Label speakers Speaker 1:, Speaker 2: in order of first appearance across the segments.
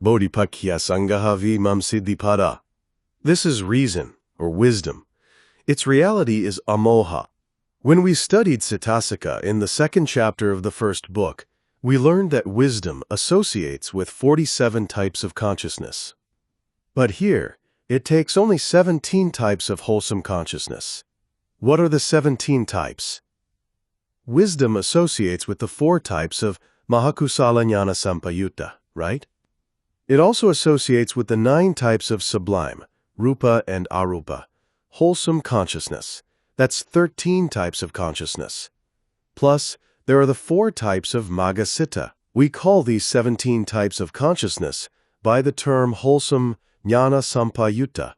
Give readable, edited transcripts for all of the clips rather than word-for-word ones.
Speaker 1: Bodhipakya Sangahavi Mamsiddhipada. This is reason, or wisdom. Its reality is amoha. When we studied Citasika in the second chapter of the first book, we learned that wisdom associates with 47 types of consciousness. But here, it takes only 17 types of wholesome consciousness. What are the 17 types? Wisdom associates with the 4 types of Mahakusala Jnana Sampayutta, right? It also associates with the 9 types of sublime, rupa and arupa, wholesome consciousness. That's 13 types of consciousness. Plus, there are the 4 types of Magasitta. We call these 17 types of consciousness by the term wholesome Jnana Sampayutta.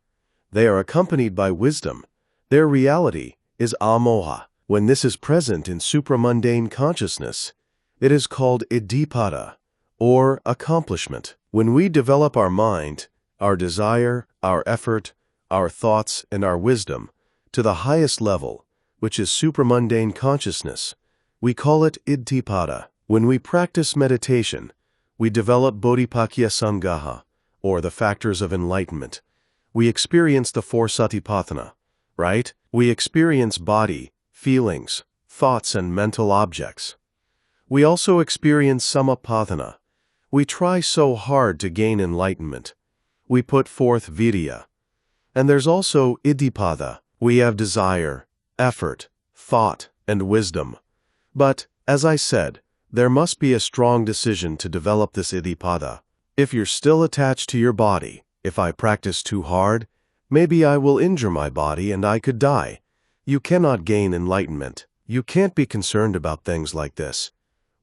Speaker 1: They are accompanied by wisdom. Their reality is amoha. When this is present in supramundane consciousness, it is called iddhipada, or accomplishment. When we develop our mind, our desire, our effort, our thoughts, and our wisdom to the highest level, which is supramundane consciousness, we call it iddhipada. When we practice meditation, we develop bodhipakya samgaha, or the factors of enlightenment. We experience the 4 satipatthana, right? We experience body, feelings, thoughts, and mental objects. We also experience samapatthana. We try so hard to gain enlightenment. We put forth virya. And there's also iddhipada. We have desire, effort, thought, and wisdom. But, as I said, there must be a strong decision to develop this iddhipada. If you're still attached to your body, if I practice too hard, maybe I will injure my body and I could die. You cannot gain enlightenment. You can't be concerned about things like this.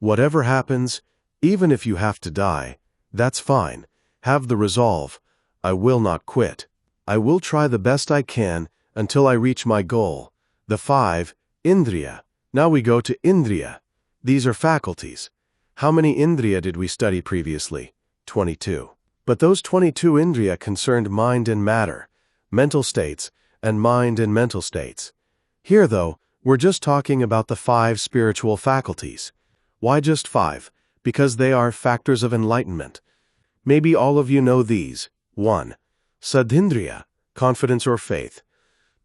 Speaker 1: Whatever happens, even if you have to die, that's fine. Have the resolve. I will not quit. I will try the best I can until I reach my goal. The 5 Indriya. Now we go to Indriya. These are faculties. How many Indriya did we study previously? 22. But those 22 Indriya concerned mind and matter, mental states, and mind and mental states. Here, though, we're just talking about the 5 spiritual faculties. Why just 5? Because they are factors of enlightenment. Maybe all of you know these. 1. Saddhindriya, confidence or faith.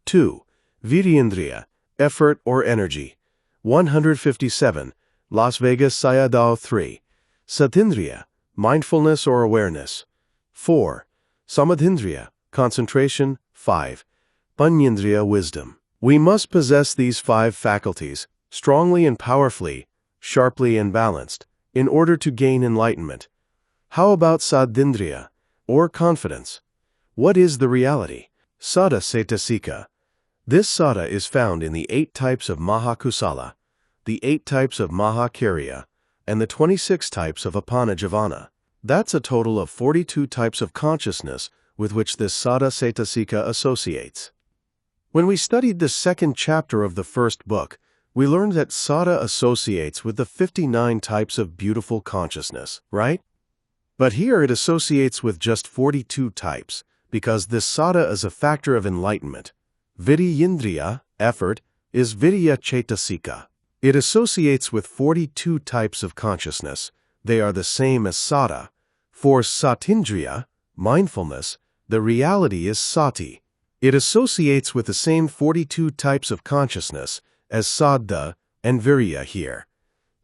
Speaker 1: 2. Viryendriya, effort or energy. 157. Las Vegas Sayadaw 3. Sattindriya, mindfulness or awareness. 4. Samadhindriya, concentration. 5. Panyendriya, wisdom. We must possess these 5 faculties, strongly and powerfully, sharply and balanced, in order to gain enlightenment. How about Saddhindriya, or confidence? What is the reality? Sada Cetasika. This sada is found in the 8 types of Mahakusala, the 8 types of Mahakirya, and the 26 types of Apanajavana. That's a total of 42 types of consciousness with which this Sada Cetasika associates. When we studied the second chapter of the first book, we learned that Sada associates with the 59 types of beautiful consciousness, right? But here it associates with just 42 types, because this Sada is a factor of enlightenment. Viryendriya, effort, is Virya Cetasika. It associates with 42 types of consciousness. They are the same as Sada. For Sattindriya, mindfulness, the reality is Sati. It associates with the same 42 types of consciousness as Saddha and Virya here.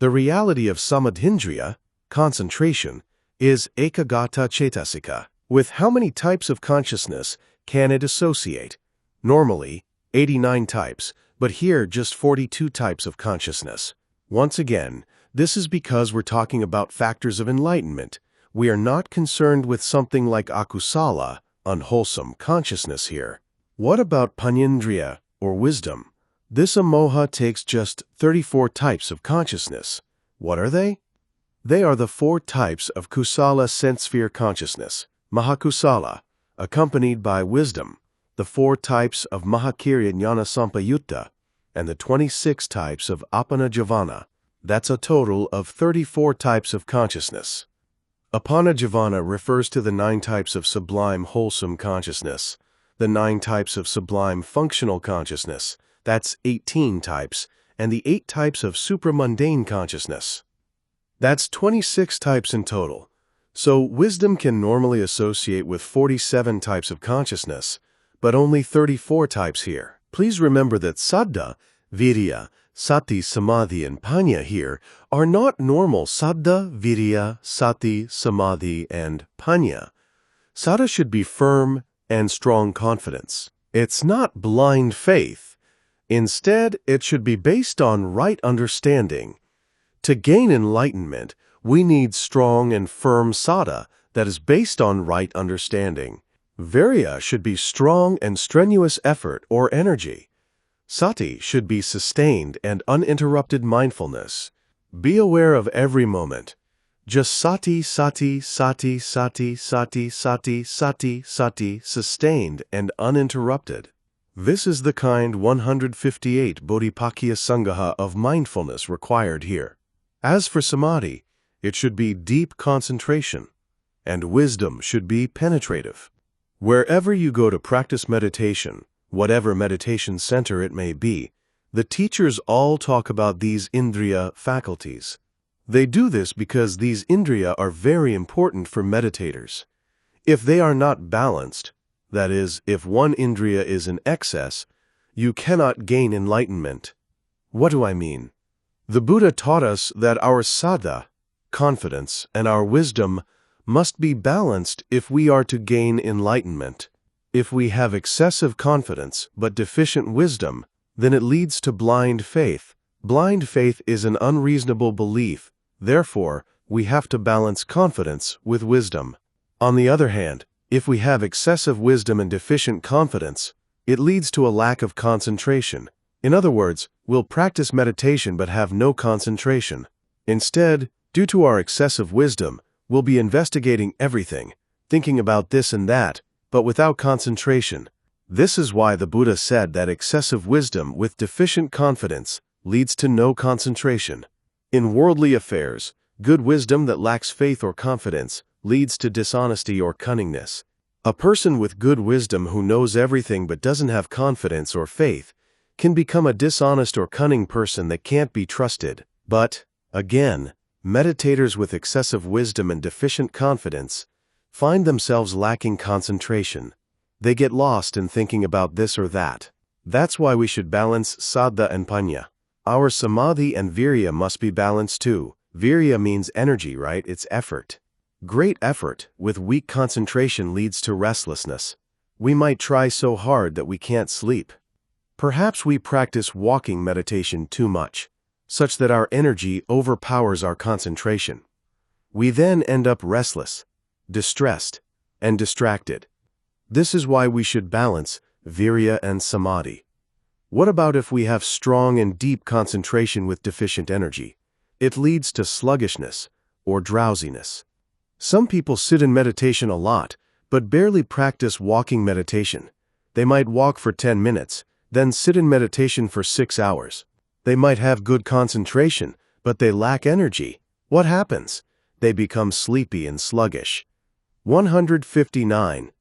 Speaker 1: The reality of Samadhindriya, concentration, is Ekagata Cetasika. With how many types of consciousness can it associate? Normally, 89 types, but here just 42 types of consciousness. Once again, this is because we're talking about factors of enlightenment. We are not concerned with something like akusala, unwholesome consciousness here. What about panyendriya, or wisdom? This amoha takes just 34 types of consciousness. What are they? They are the 4 types of kusala sense sphere consciousness, mahakusala, accompanied by wisdom, the 4 types of Mahakirya Jnana Sampayutta, and the 26 types of Apanajavana. That's a total of 34 types of consciousness. Apanajavana refers to the 9 types of sublime wholesome consciousness, the 9 types of sublime functional consciousness, that's 18 types, and the 8 types of supramundane consciousness. That's 26 types in total. So wisdom can normally associate with 47 types of consciousness, but only 34 types here. Please remember that saddha, virya, sati, samadhi, and panya here are not normal saddha, virya, sati, samadhi, and panya. Saddha should be firm and strong confidence. It's not blind faith. Instead, it should be based on right understanding. To gain enlightenment, we need strong and firm saddha that is based on right understanding. Virya should be strong and strenuous effort or energy. Sati should be sustained and uninterrupted mindfulness. Be aware of every moment. Just sati, sati, sati, sati, sati, sati, sati, sati, sustained and uninterrupted. This is the kind 158 Bodhipakya Sangaha of mindfulness required here. As for samadhi, it should be deep concentration, and wisdom should be penetrative. Wherever you go to practice meditation, whatever meditation center it may be, the teachers all talk about these indriya faculties. They do this because these indriya are very important for meditators. If they are not balanced, that is, if one indriya is in excess, you cannot gain enlightenment. What do I mean? The Buddha taught us that our saddha, confidence, and our wisdom must be balanced if we are to gain enlightenment. If we have excessive confidence but deficient wisdom, then it leads to blind faith. Blind faith is an unreasonable belief. Therefore, we have to balance confidence with wisdom. On the other hand, if we have excessive wisdom and deficient confidence, it leads to a lack of concentration. In other words, we'll practice meditation but have no concentration. Instead, due to our excessive wisdom, we'll be investigating everything, thinking about this and that, but without concentration. This is why the Buddha said that excessive wisdom with deficient confidence leads to no concentration. In worldly affairs, good wisdom that lacks faith or confidence leads to dishonesty or cunningness. A person with good wisdom who knows everything but doesn't have confidence or faith can become a dishonest or cunning person that can't be trusted. But, again, meditators with excessive wisdom and deficient confidence find themselves lacking concentration. They get lost in thinking about this or that. That's why we should balance saddha and panya. Our samadhi and virya must be balanced too. Virya means energy, right? It's effort. Great effort with weak concentration leads to restlessness. We might try so hard that we can't sleep. Perhaps we practice walking meditation too much, such that our energy overpowers our concentration. We then end up restless, distressed, and distracted. This is why we should balance virya and samadhi. What about if we have strong and deep concentration with deficient energy? It leads to sluggishness or drowsiness. Some people sit in meditation a lot, but barely practice walking meditation. They might walk for 10 minutes, then sit in meditation for 6 hours. They might have good concentration, but they lack energy. What happens? They become sleepy and sluggish. 159.